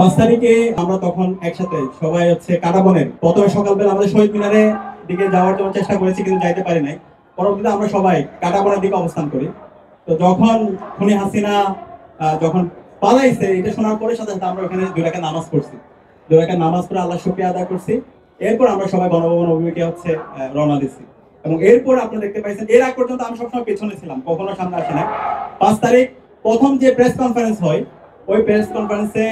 5 তারিখে আমরা তখন একসাথে সবাই হচ্ছে কাটাবনের প্রথমে সকালবেলা আমাদের শহীদ মিনারে দিকে যাওয়ার জন্য চেষ্টা করেছি, কিন্তু যাইতে পারি নাই। পরবর্তীতে আমরা সবাই কাটাবনের দিকে অবস্থান করি। তো যখন খুনি হাসিনা যখন পালাইছে, এটা শোনার পরে সাথে সাথে আমরা ওখানে 2 রাকাত নামাজ পড়ছি। 2 রাকাত নামাজ পড়ে আল্লাহর শুকরিয়া আদায় করছি। এরপর আমরা সবাই গণভবন অভিমুখে হচ্ছে রওনা দিছি। এবং এরপর আপনারা দেখতে পাইছেন, এর আগ পর্যন্ত আমি সবসময় পেছনে ছিলাম, কখনো সামনে আসি না। 5 তারিখ প্রথম যে প্রেস কনফারেন্স হয়, ওই প্রেস কনফারেন্সে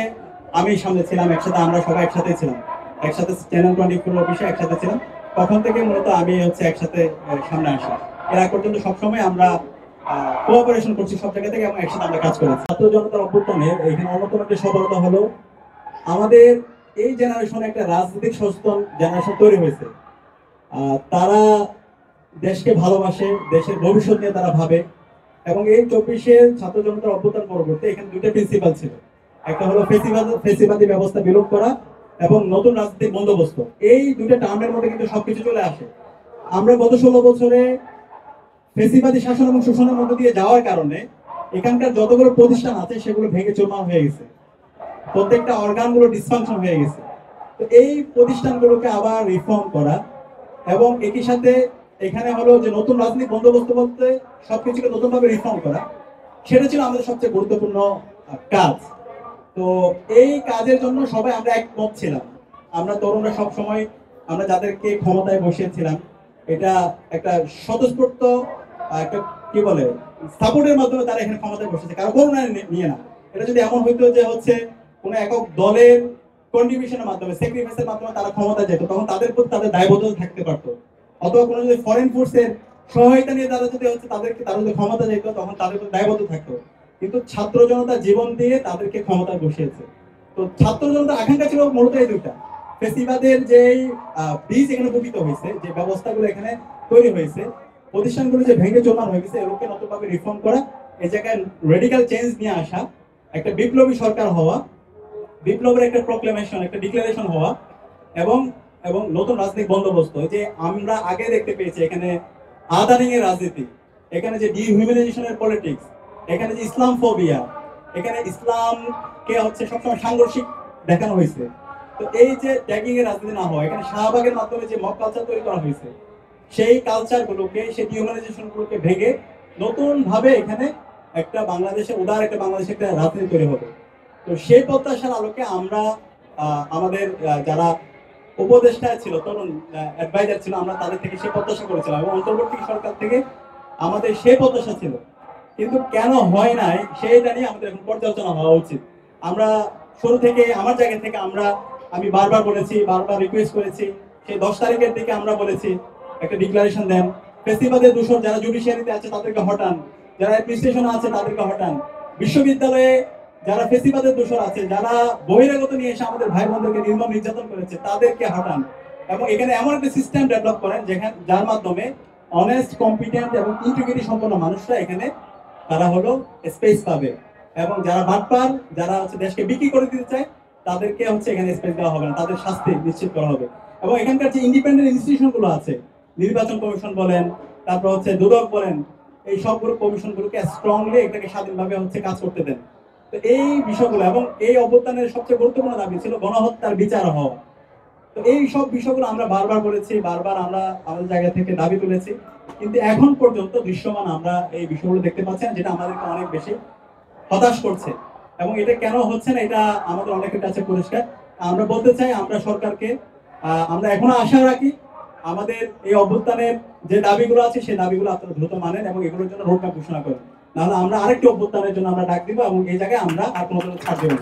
আমি সামনে ছিলাম, একসাথে আমরা সবাই একসাথে ছিলাম, একসাথে চ্যানেল 24 অফিসে একসাথে ছিলাম। তখন থেকে মূলত আমি হচ্ছে একসাথে সামনে আসি। এর আগ পর্যন্ত সবসময় আমরা কোঅপারেশন করছি সব জায়গা থেকে এবং একসাথে আমরা কাজ করেছি। ছাত্র জনতার অভ্যুত্থানের এখানে অন্যতম একটা সফলতা হলো আমাদের এই জেনারেশনে একটা রাজনৈতিক সচেতন জেনারেশন তৈরি হয়েছে। তারা দেশকে ভালোবাসে, দেশের ভবিষ্যৎ নিয়ে তারা ভাবে। এবং এই 24-এর ছাত্র জনতার অভ্যুত্থান পরবর্তী এখানে 2টা প্রিন্সিপাল ছিল। একটা হলো ফেসিবাদী ব্যবস্থা বিলোপ করা এবং নতুন রাজনৈতিক বন্দোবস্ত। এই 2টা টার্মের মধ্যে কিন্তু সবকিছু চলে আসে। আমরা গত 16 বছরে ফেসিবাদী শাসন এবং শোষণের মধ্যে দিয়ে যাওয়ার কারণে এখানকার যতগুলো প্রতিষ্ঠান আছে সেগুলো ভেঙে চুরমার হয়ে গেছে, প্রত্যেকটা অর্গানগুলো ডিসফাংশন হয়ে গেছে। তো এই প্রতিষ্ঠানগুলোকে আবার রিফর্ম করা এবং একই সাথে এখানে হলো যে নতুন রাজনৈতিক বন্দোবস্ত বলতে সবকিছুকে নতুনভাবে রিফর্ম করা, সেটা ছিল আমাদের সবচেয়ে গুরুত্বপূর্ণ কাজ। তো এই কাজের জন্য সবাই আমরা একমত ছিলাম। আমরা তরুণরা সব সময় আমরা যাদেরকে ক্ষমতায় বসিয়েছিলাম, এটা একটা স্বতঃস্ফূর্ত একটা কি বলে সাপোর্টের মাধ্যমে তারা এখানে ক্ষমতায় বসেছে, কারো করুণা নিয়ে না। এটা যদি এমন হইতো যে হচ্ছে কোনো একক দলের কন্ট্রিবিউশনের মাধ্যমে, স্যাক্রিফাইসের মাধ্যমে তারা ক্ষমতা যেত, তখন তাদের প্রতি তাদের দায়বদ্ধতা থাকতে পারতো। অথবা কোনো যদি ফরেন ফোর্সের সহায়তা নিয়ে তারা যদি হচ্ছে তারা যদি ক্ষমতা যেত, তখন তাদের প্রতি দায়বদ্ধ থাকতো। কিন্তু ছাত্র জনতা জীবন দিয়ে তাদেরকে ক্ষমতায় বসিয়েছে। তো ছাত্র জনতার আকাঙ্ক্ষা ছিল মূলত এই 2টা। ফেসিবাদের যেই বীজ এখানে বপিত হয়েছে, যে ব্যবস্থাগুলো এখানে তৈরি হয়েছে, প্রতিষ্ঠানগুলো যে ভেঙে চলমান হয়ে গেছে, এগুলোকে নতুনভাবে রিফর্ম করা, এই জায়গায় রেডিক্যাল চেঞ্জ নিয়ে আসা, একটা বিপ্লবী সরকার হওয়া, বিপ্লবের একটা প্রক্লেমেশন, একটা ডিক্লারেশন হওয়া এবং এবং নতুন রাজনৈতিক বন্দোবস্ত। যে আমরা আগে দেখতে পেয়েছি এখানে আদারিং এর রাজনীতি, এখানে যে ডিহিউম্যানাইজেশনের পলিটিক্স, এখানে যে ইসলাম ফোবিয়া, এখানে ইসলামকে হচ্ছে সবসময় সাংঘর্ষিক দেখানো হয়েছে। তো এই যে ট্যাগিং এর রাজনীতি না হয়, এখানে শাহবাগের মাধ্যমে যে মব কালচার তৈরি করা হয়েছে, সেই কালচারগুলোকে, সেই ডিহিউম্যানাইজেশনগুলোকে ভেঙে নতুন ভাবে এখানে একটা বাংলাদেশের উদার একটা বাংলাদেশের একটা রাজনীতি তৈরি হবে। তো সেই প্রত্যাশার আলোকে আমরা আমাদের যারা উপদেষ্টা ছিল, তরুণ অ্যাডভাইজার ছিল, আমরা তাদের থেকে সেই প্রত্যাশা করেছিলাম এবং অন্তর্বর্তী সরকার থেকে আমাদের সেই প্রত্যাশা ছিল। কিন্তু কেন হয় নাই সেইটা নিয়ে আমাদের এখন পর্যালোচনা হওয়া উচিত। আমরা শুরু থেকে আমার জায়গা থেকে আমি বারবার বলেছি, বারবার রিকোয়েস্ট করেছি, সেই 10 তারিখের দিকে আমরা বলেছি একটা ডিক্লারেশন দেন, ফেসিবাদের দূষণ যারা জুডিশিয়ারিতে আছে তাদেরকে হটান, যারা অ্যাডমিনিস্ট্রেশনে আছে তাদেরকে হটান, বিশ্ববিদ্যালয়ে যারা ফেসিবাদের দোষর আছে, যারা বহিরাগত নিয়ে এসে আমাদের ভাই বোনদেরকে নির্মম নির্যাতন করেছে, তাদেরকে হটান এবং এখানে এমন একটা সিস্টেম ডেভেলপ করেন যার মাধ্যমে অনেস্ট, কম্পিটেন্ট এবং ইন্টিগ্রিটি সম্পন্ন মানুষরা এখানে তারা হলো স্পেস পাবে। এবং যারা বাটপার, যারা হচ্ছে দেশকে বিক্রি করে দিতে চায়, তাদেরকে হচ্ছে এখানে স্পেস দেওয়া হবে না, তাদের শাস্তি নিশ্চিত করা হবে। এবং এখানকার যে ইন্ডিপেন্ডেন্ট ইনস্টিটিউশন গুলো আছে, নির্বাচন কমিশন বলেন, তারপর হচ্ছে দুদক বলেন, এই সবগুলো কমিশনগুলোকে স্ট্রংলি এটাকে স্বাধীনভাবে হচ্ছে কাজ করতে দেন। তো এই বিষয়গুলো এবং এই অভ্যুত্থানের সবচেয়ে গুরুত্বপূর্ণ দাবি ছিল গণহত্যার বিচার হওয়া। তো এই সব বিষয়গুলো আমরা বারবার বলেছি, বারবার আমরা আমাদের জায়গা থেকে দাবি তুলেছি, কিন্তু এখন পর্যন্ত দৃশ্যমান আমরা এই বিষয়গুলো দেখতে পাচ্ছি না, যেটা আমাদেরকে অনেক বেশি হতাশ করছে। এবং এটা কেন হচ্ছে না, এটা আমাদের অনেকের কাছে পরিষ্কার। আমরা বলতে চাই, আমরা সরকারকে আমরা এখনো আশা রাখি আমাদের এই অভ্যুত্থানের যে দাবিগুলো আছে সেই দাবিগুলো আপনারা দ্রুত মানেন এবং এগুলোর জন্য রোডম্যাপ ঘোষণা করেন। নাহলে আমরা আরেকটি অভ্যুত্থানের জন্য আমরা ডাক দিব এবং এই জায়গায় আমরা আর কোনো ছাড় দেব না।